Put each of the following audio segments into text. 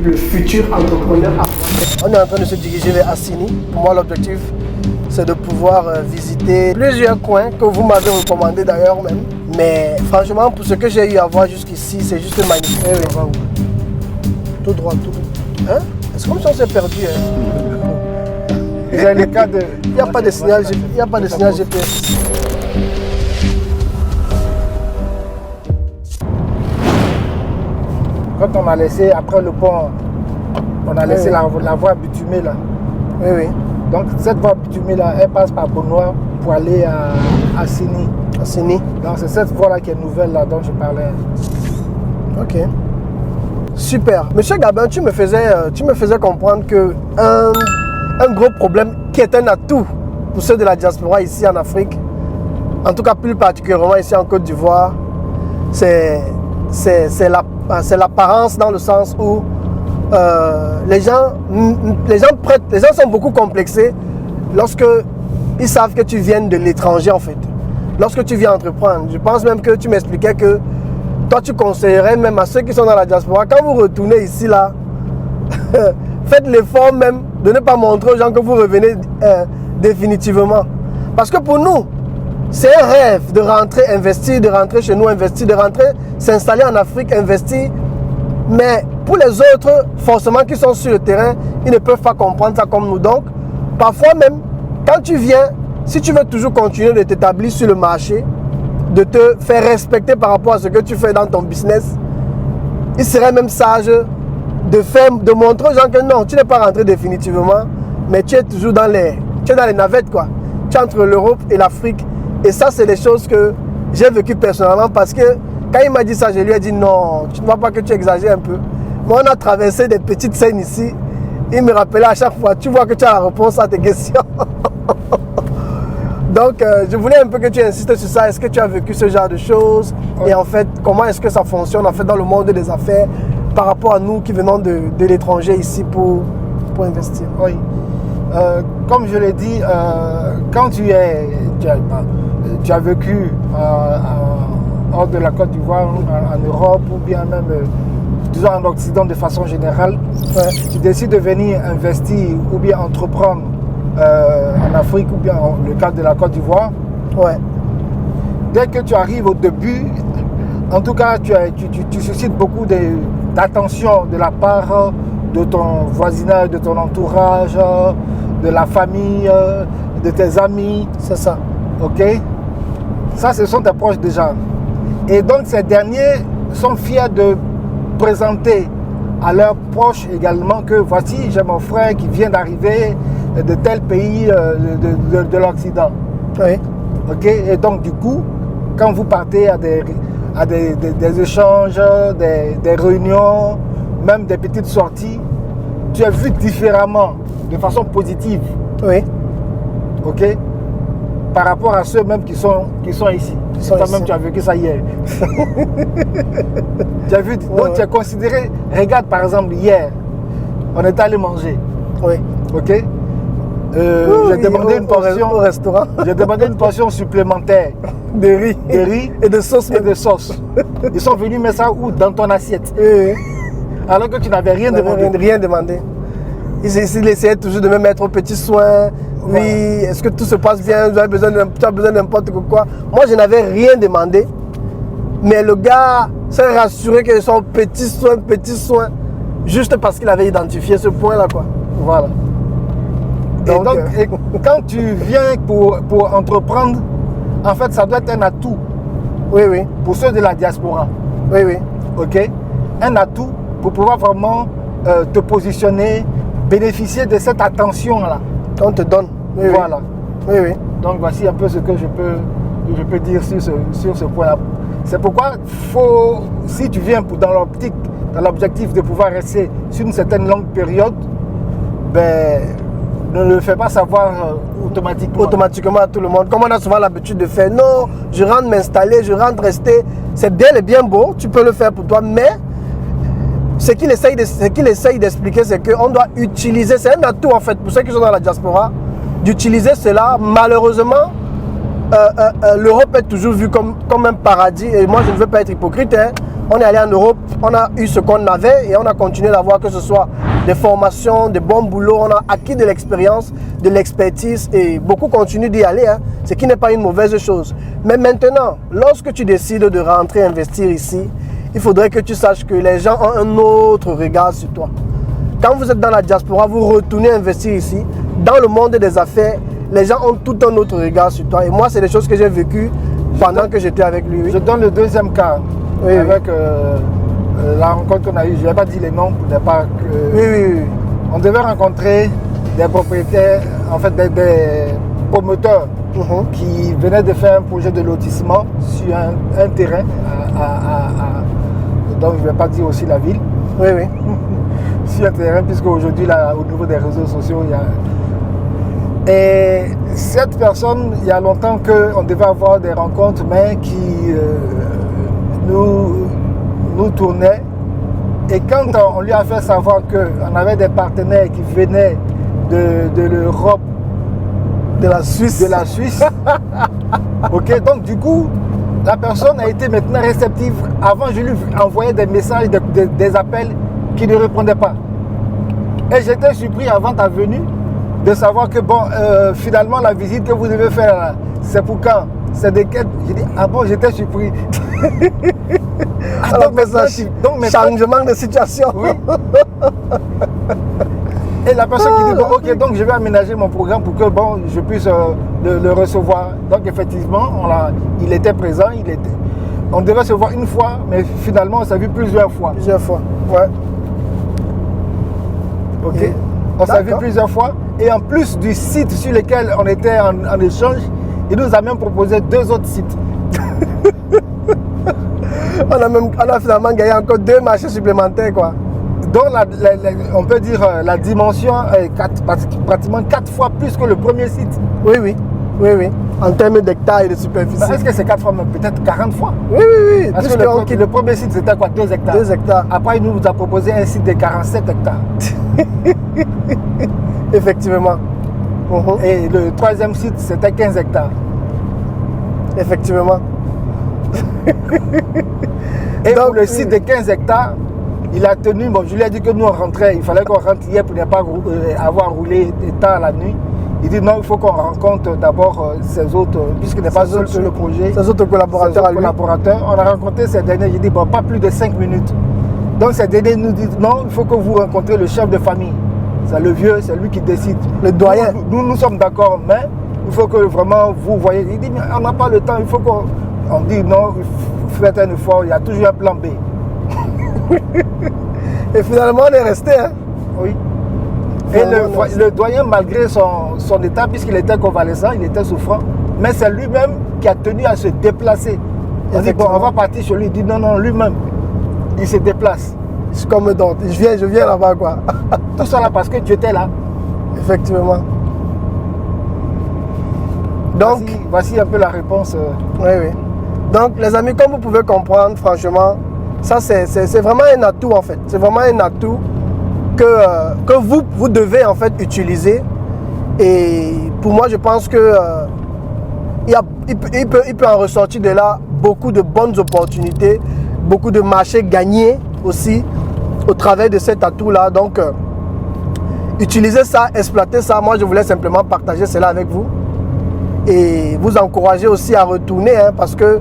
le futur entrepreneur africain. On est en train de se diriger vers Assini. Pour moi, l'objectif, c'est de pouvoir visiter plusieurs coins que vous m'avez recommandé d'ailleurs même. Mais franchement, pour ce que j'ai eu à voir jusqu'ici, c'est juste magnifique. Tout droit, tout droit. Hein? C'est comme si on s'est perdu. Hein? Il n'y a pas de signal GPS. Quand on a laissé, après le pont, on a laissé la voie bitumée là. Oui, oui. Donc cette voie bitumée là, elle passe par Beaunois pour aller à Assini. Assini. Donc c'est cette voie là qui est nouvelle là dont je parlais. Ok. Super. Monsieur Gabin, tu me faisais comprendre que un gros problème qui est un atout pour ceux de la diaspora ici en Afrique, en tout cas plus particulièrement ici en Côte d'Ivoire, c'est l'apparence dans le sens où les gens sont beaucoup complexés lorsque ils savent que tu viens de l'étranger en fait. Lorsque tu viens entreprendre, je pense même que tu m'expliquais que toi tu conseillerais même à ceux qui sont dans la diaspora, quand vous retournez ici là, faites l'effort même de ne pas montrer aux gens que vous revenez définitivement. Parce que pour nous, c'est un rêve de rentrer investir, de rentrer chez nous investir, de rentrer s'installer en Afrique investir. Mais pour les autres, forcément qui sont sur le terrain, ils ne peuvent pas comprendre ça comme nous. Donc, parfois même, quand tu viens, si tu veux toujours continuer de t'établir sur le marché, de te faire respecter par rapport à ce que tu fais dans ton business, il serait même sage de montrer aux gens que non, tu n'es pas rentré définitivement, mais tu es toujours dans les navettes quoi. Tu es entre l'Europe et l'Afrique. Et ça, c'est des choses que j'ai vécues personnellement parce que quand il m'a dit ça, je lui ai dit non, tu ne vois pas que tu exagères un peu. Mais on a traversé des petites scènes ici. Il me rappelait à chaque fois, tu vois que tu as la réponse à tes questions. Donc, je voulais un peu que tu insistes sur ça. Est-ce que tu as vécu ce genre de choses? Oui. Et en fait, comment est-ce que ça fonctionne en fait dans le monde des affaires par rapport à nous qui venons de l'étranger ici pour investir? Oui. Comme je l'ai dit, quand tu as vécu hors de la Côte d'Ivoire, en Europe ou bien même disons en Occident de façon générale, tu décides de venir investir ou bien entreprendre en Afrique ou bien dans le cadre de la Côte d'Ivoire. Dès que tu arrives au début, en tout cas, tu suscites beaucoup d'attention de la part de ton voisinage, de ton entourage, de la famille, de tes amis. C'est ça. Ok? Ça, ce sont tes proches déjà. Et donc, ces derniers sont fiers de présenter à leurs proches également que voici, j'ai mon frère qui vient d'arriver de tel pays de l'Occident. Oui. Ok? Et donc, du coup, quand vous partez à des échanges, des réunions, même des petites sorties, tu es vu différemment, de façon positive. Oui. Ok? Par rapport à ceux même qui sont ici. Toi-même, tu as vécu ça hier. Tu as vu, donc tu es considéré. Regarde, par exemple, hier, on est allé manger. Oui. Ok? J'ai demandé une portion au restaurant. J'ai demandé une portion supplémentaire de riz et de sauce. Ils sont venus mettre ça où? Dans ton assiette. Oui. Alors que tu n'avais rien demandé. Rien demandé. Ils essayaient toujours de me mettre aux petits soins. Oui, est-ce que tout se passe bien? Tu as besoin de n'importe quoi. Moi, je n'avais rien demandé. Mais le gars s'est rassuré que son petit soin, juste parce qu'il avait identifié ce point-là, quoi. Voilà. Donc, quand tu viens pour entreprendre, en fait, ça doit être un atout. Oui, oui. Pour ceux de la diaspora. Oui, oui. Ok? Un atout pour pouvoir vraiment te positionner, bénéficier de cette attention-là. On te donne. Oui, voilà. Oui, oui. Donc, voici un peu ce que je peux dire sur ce point-là. C'est pourquoi, si tu viens dans l'objectif de pouvoir rester sur une certaine longue période, ben, ne le fais pas savoir automatiquement à tout le monde. Comme on a souvent l'habitude de faire, non, je rentre m'installer, je rentre rester. C'est bien et bien beau, tu peux le faire pour toi, mais ce qu'il essaye d'expliquer, c'est qu'on doit utiliser, c'est un atout en fait pour ceux qui sont dans la diaspora, d'utiliser cela. Malheureusement, l'Europe est toujours vue comme un paradis, et moi je ne veux pas être hypocrite, hein. On est allé en Europe, on a eu ce qu'on avait et on a continué d'avoir que ce soit des formations, des bons boulots. On a acquis de l'expérience, de l'expertise et beaucoup continuent d'y aller, hein, ce qui n'est pas une mauvaise chose. Mais maintenant, lorsque tu décides de rentrer investir ici, il faudrait que tu saches que les gens ont un autre regard sur toi. Quand vous êtes dans la diaspora, vous retournez investir ici. Dans le monde des affaires, les gens ont tout un autre regard sur toi. Et moi, c'est des choses que j'ai vécues pendant que j'étais avec lui. Oui. Je donne le deuxième cas, oui, avec la rencontre qu'on a eue. Je n'ai pas dit les noms pour ne pas que... Oui. On devait rencontrer des propriétaires, en fait des promoteurs qui venaient de faire un projet de lotissement sur un terrain donc je ne vais pas dire aussi la ville. Oui. Sur un terrain, puisque aujourd'hui, au niveau des réseaux sociaux, il y a... Et cette personne, il y a longtemps qu'on devait avoir des rencontres, mais qui nous tournaient. Et quand on lui a fait savoir qu'on avait des partenaires qui venaient de l'Europe, de la Suisse. Ok, donc du coup, la personne a été maintenant réceptive. Avant, je lui envoyais des messages, des appels qui ne répondaient pas. Et j'étais surpris avant ta venue de savoir que bon, finalement la visite que vous devez faire, c'est pour quand? C'est de quel? J'ai dit, ah bon, j'étais surpris. Donc maintenant, changement de situation. Oui. Et la personne qui dit, bon, ok, donc je vais aménager mon programme pour que bon, je puisse le recevoir. Donc effectivement, il était présent, on devait se voir une fois, mais finalement on s'est vu plusieurs fois. Plusieurs fois, ouais. Ok. On s'est vu plusieurs fois. Et en plus du site sur lequel on était en échange, il nous a même proposé 2 autres sites. on a finalement gagné encore 2 marchés supplémentaires, quoi. Donc on peut dire la dimension est pratiquement 4 fois plus que le premier site. Oui. En termes d'hectares et de superficie. Est-ce que c'est 4 fois, mais peut-être 40 fois? Oui. Parce que le premier site, c'était quoi? 2 hectares. 2 hectares. Après, il nous a proposé un site de 47 hectares. Effectivement. Et le 3e site, c'était 15 hectares. Effectivement. Et donc, pour le site de 15 hectares, il a tenu, bon, je lui ai dit que nous on rentrait, il fallait qu'on rentre hier pour ne pas avoir roulé tard la nuit. Il dit non, il faut qu'on rencontre d'abord ces autres, puisqu'il n'est pas seul sur le projet. Ces autres collaborateurs. On a rencontré ces derniers, j'ai dit bon, pas plus de 5 minutes. Donc ces derniers nous disent non, il faut que vous rencontrez le chef de famille. C'est le vieux, c'est lui qui décide. Le doyen. Nous sommes d'accord, mais il faut que vraiment vous voyez. Il dit mais on n'a pas le temps, il faut qu'on dit non, faites un effort, il y a toujours un plan B. Et finalement on est resté, hein? Oui. Et le doyen, malgré son état, puisqu'il était convalescent, il était souffrant, mais c'est lui-même qui a tenu à se déplacer. On dit bon, on va partir sur lui. Il dit non, lui-même, il se déplace. C'est comme donc, je viens là-bas, quoi. Tout ça là parce que tu étais là. Effectivement. Donc, voici un peu la réponse. Oui. Donc, les amis, comme vous pouvez comprendre, franchement, ça c'est vraiment un atout en fait. C'est vraiment un atout que vous devez en fait utiliser. Et pour moi, je pense que il peut en ressortir de là beaucoup de bonnes opportunités, beaucoup de marchés gagnés aussi au travers de cet atout-là. Donc, utilisez ça, exploitez ça. Moi, je voulais simplement partager cela avec vous et vous encourager aussi à retourner, hein, parce que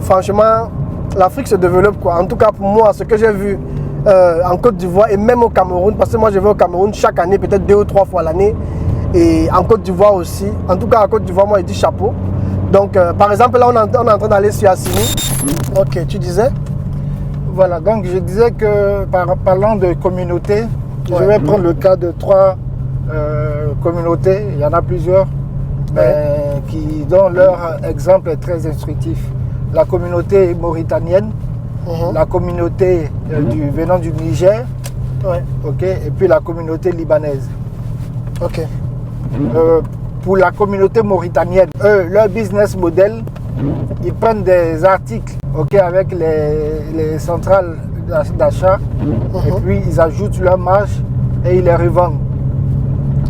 franchement, l'Afrique se développe, quoi. En tout cas, pour moi, ce que j'ai vu en Côte d'Ivoire et même au Cameroun, parce que moi, je vais au Cameroun chaque année, peut-être 2 ou 3 fois l'année, et en Côte d'Ivoire aussi. En tout cas, en Côte d'Ivoire, moi, je dis chapeau. Donc, par exemple, là, on est en train d'aller sur Assini. Ok, tu disais? Voilà, donc je disais que parlant de communautés, je vais prendre le cas de 3 communautés, il y en a plusieurs, mais dont leur exemple est très instructif. La communauté mauritanienne, la communauté venant du Niger, et puis la communauté libanaise. Ok. Pour la communauté mauritanienne, leur business model, ils prennent des articles avec les centrales d'achat et puis ils ajoutent leur marge et ils les revendent.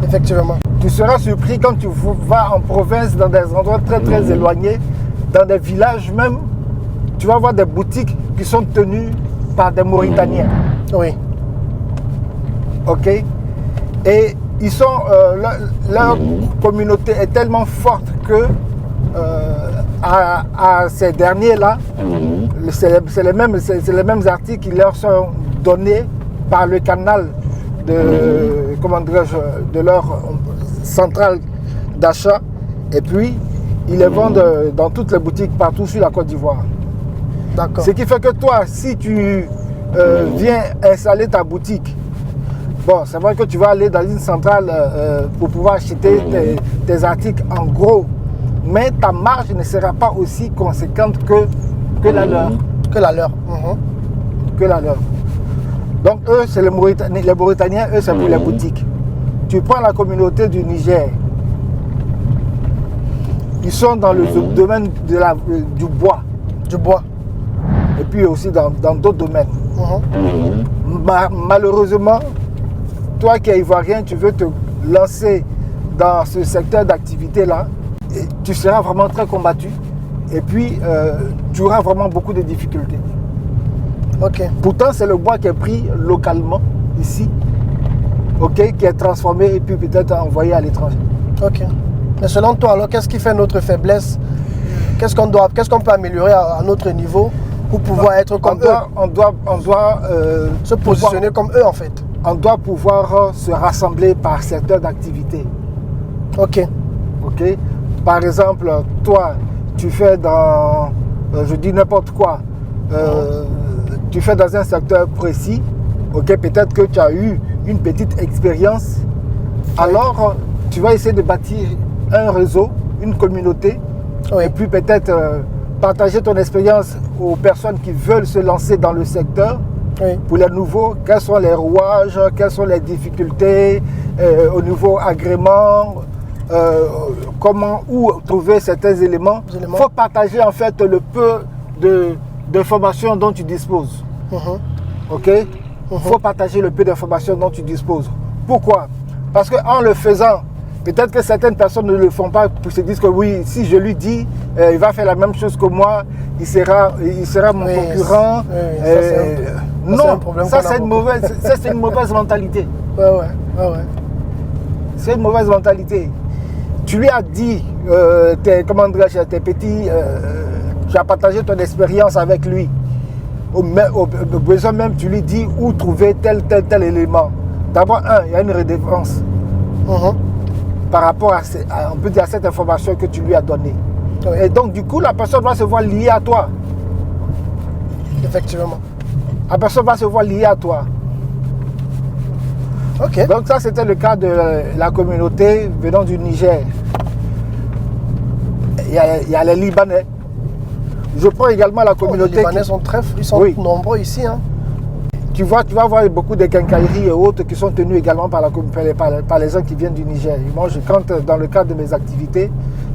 Effectivement. Tu seras surpris quand tu vas en province, dans des endroits très très éloignés, dans des villages même, tu vas voir des boutiques qui sont tenus par des Mauritaniens. Oui. Ok. Et ils sont, leur communauté est tellement forte que à ces derniers-là, c'est les mêmes articles qui leur sont donnés par le canal de, comment dirais-je, de leur centrale d'achat. Et puis, ils les vendent dans toutes les boutiques partout sur la Côte d'Ivoire. D'accord. Ce qui fait que toi, si tu viens installer ta boutique, bon, c'est vrai que tu vas aller dans une centrale pour pouvoir acheter tes articles en gros, mais ta marge ne sera pas aussi conséquente que la leur. Que la leur. Que la leur. Donc eux, c'est les Mauritaniens, eux, c'est pour les boutiques. Tu prends la communauté du Niger, ils sont dans le domaine du bois. Du bois. Et puis aussi dans d'autres domaines. Malheureusement, toi qui es ivoirien, tu veux te lancer dans ce secteur d'activité-là, tu seras vraiment très combattu. Et puis, tu auras vraiment beaucoup de difficultés. Ok. Pourtant, c'est le bois qui est pris localement, ici, ok, qui est transformé et puis peut-être envoyé à l'étranger. Ok. Mais selon toi, alors, qu'est-ce qui fait notre faiblesse? Qu'est-ce qu'on peut améliorer à notre niveau pour pouvoir être comme eux? On doit se positionner comme eux, en fait. On doit pouvoir se rassembler par secteur d'activité. Ok. Ok. Par exemple, toi, tu fais dans, je dis n'importe quoi, tu fais dans un secteur précis, ok, peut-être que tu as eu une petite expérience, alors tu vas essayer de bâtir un réseau, une communauté, et puis peut-être partager ton expérience aux personnes qui veulent se lancer dans le secteur. Pour les nouveaux, quels sont les rouages, quelles sont les difficultés au niveau agrément, où trouver certains éléments. Il faut partager en fait le peu d'informations dont tu disposes. Ok. Il faut partager le peu d'informations dont tu disposes. Pourquoi? Parce qu'en le faisant, peut-être que certaines personnes ne le font pas pour se dire que oui, si je lui dis, il va faire la même chose que moi, il sera mon concurrent. Non, ça c'est une mauvaise mentalité. C'est une mauvaise mentalité. Tu lui as dit, tes petits, tu as partagé ton expérience avec lui. Au besoin même, tu lui dis où trouver tel élément. D'abord, il y a une redevance par rapport à cette information que tu lui as donnée. Et donc, du coup, la personne va se voir liée à toi. Effectivement. La personne va se voir liée à toi. Ok. Donc, ça, c'était le cas de la communauté venant du Niger. Il y a les Libanais. Je prends également la communauté. Les Libanais sont nombreux ici. Hein. Tu vas voir beaucoup de quincailleries et autres qui sont tenues également par les gens qui viennent du Niger. Moi, dans le cadre de mes activités,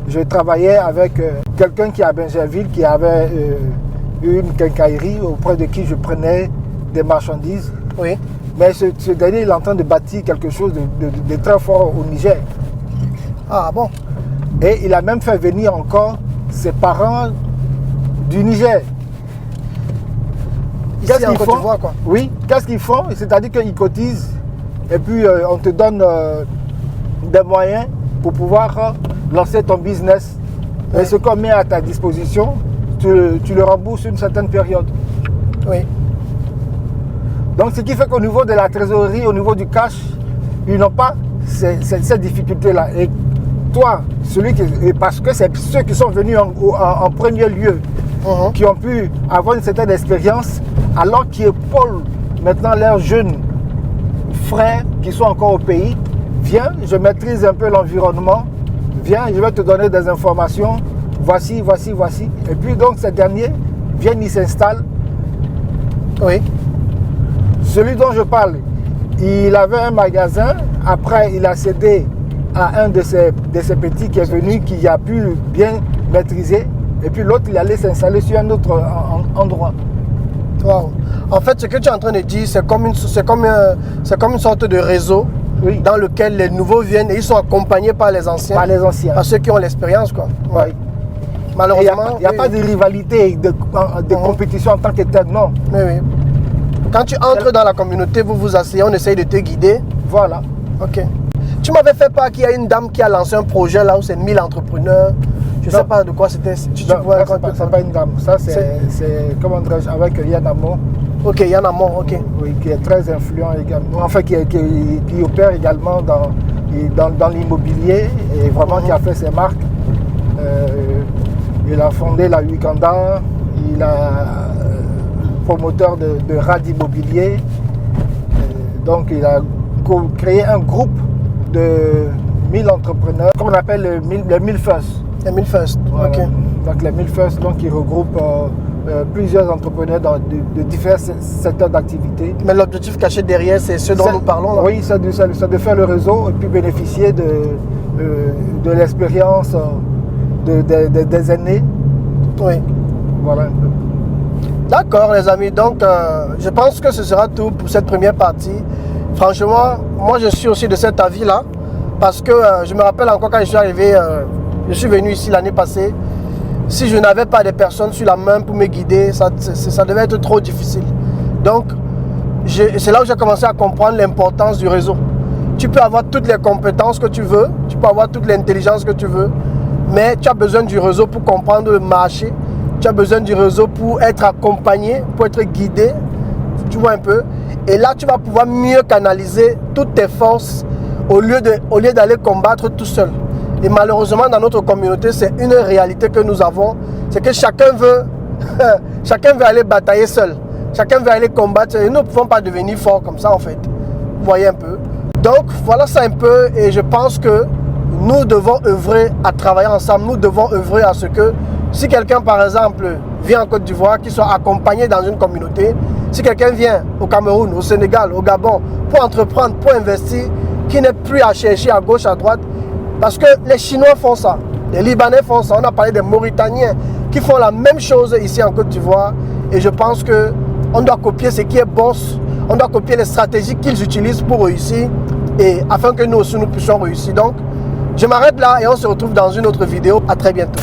je travaillais avec quelqu'un qui est à Benjerville, qui avait une quincaillerie auprès de qui je prenais des marchandises. Oui. Mais ce dernier, il est en train de bâtir quelque chose de très fort au Niger. Ah bon? Et il a même fait venir encore ses parents du Niger. Qu'est-ce qu'ils font? Quoi. Oui, qu'est-ce qu'ils font? C'est-à-dire qu'ils cotisent et puis on te donne des moyens pour pouvoir lancer ton business. Et ce qu'on met à ta disposition, tu le rembourses une certaine période. Oui. Donc ce qui fait qu'au niveau de la trésorerie, au niveau du cash, ils n'ont pas cette difficulté-là. Et toi, parce que c'est ceux qui sont venus en premier lieu, qui ont pu avoir une certaine expérience, alors qu'ils épaulent maintenant leurs jeunes frères qui sont encore au pays. Viens, je maîtrise un peu l'environnement. Viens, je vais te donner des informations. Voici. Et puis donc ces derniers viennent, ils s'installent. Oui. Celui dont je parle, il avait un magasin. Après, il a cédé à un de ces petits qui est venu, qui a pu bien maîtriser. Et puis l'autre, il allait s'installer sur un autre endroit. Wow. En fait, ce que tu es en train de dire, c'est comme une sorte de réseau dans lequel les nouveaux viennent et ils sont accompagnés par les anciens. Par les anciens. Par ceux qui ont l'expérience, quoi. Ouais. Malheureusement, Il n'y a pas de rivalité, de compétition en tant que tel, non. Oui, oui. Quand tu entres dans la communauté, vous vous asseyez, on essaye de te guider. Voilà. Ok. Tu m'avais fait part qu'il y a une dame qui a lancé un projet là où c'est 1000 entrepreneurs. Je ne sais pas de quoi c'était. C'est pas une dame. Ça, c'est comment dirais-je, avec Yann Amon. Ok, Yann Amon, ok. Oui, qui est très influent également. Enfin, qui opère également dans l'immobilier et vraiment qui a fait ses marques. Il a fondé la Wikanda. Il a promoteur de RAD Immobilier. Donc, il a créé un groupe de 1000 entrepreneurs, qu'on appelle les 1000 First. Les 1000 First, Voilà. ok. Donc, les 1000 First, donc, ils regroupent plusieurs entrepreneurs de divers secteurs d'activité. Mais l'objectif caché derrière, c'est ce dont nous parlons là. Oui, c'est de faire le réseau et puis bénéficier de l'expérience des aînés. Oui. Voilà un peu. D'accord les amis, donc je pense que ce sera tout pour cette première partie. Franchement, moi je suis aussi de cet avis là, parce que je me rappelle encore quand je suis arrivé, je suis venu ici l'année passée, si je n'avais pas de personnes sur la main pour me guider, ça devait être trop difficile. Donc c'est là où j'ai commencé à comprendre l'importance du réseau. Tu peux avoir toutes les compétences que tu veux, tu peux avoir toute l'intelligence que tu veux, mais tu as besoin du réseau pour comprendre le marché. Tu as besoin du réseau pour être accompagné, pour être guidé, tu vois un peu. Et là, tu vas pouvoir mieux canaliser toutes tes forces au lieu d'aller combattre tout seul. Et malheureusement, dans notre communauté, c'est une réalité que nous avons. C'est que chacun veut aller batailler seul. Chacun veut aller combattre. Et nous ne pouvons pas devenir forts comme ça, en fait. Vous voyez un peu. Donc, voilà ça un peu. Et je pense que nous devons œuvrer à travailler ensemble. Nous devons œuvrer à ce que si quelqu'un, par exemple, vient en Côte d'Ivoire, qu'il soit accompagné dans une communauté, si quelqu'un vient au Cameroun, au Sénégal, au Gabon, pour entreprendre, pour investir, qui n'est plus à chercher à gauche, à droite, parce que les Chinois font ça, les Libanais font ça, on a parlé des Mauritaniens qui font la même chose ici en Côte d'Ivoire, et je pense qu'on doit copier ce qui est bon, on doit copier les stratégies qu'ils utilisent pour réussir, et afin que nous aussi nous puissions réussir. Donc, je m'arrête là et on se retrouve dans une autre vidéo. À très bientôt.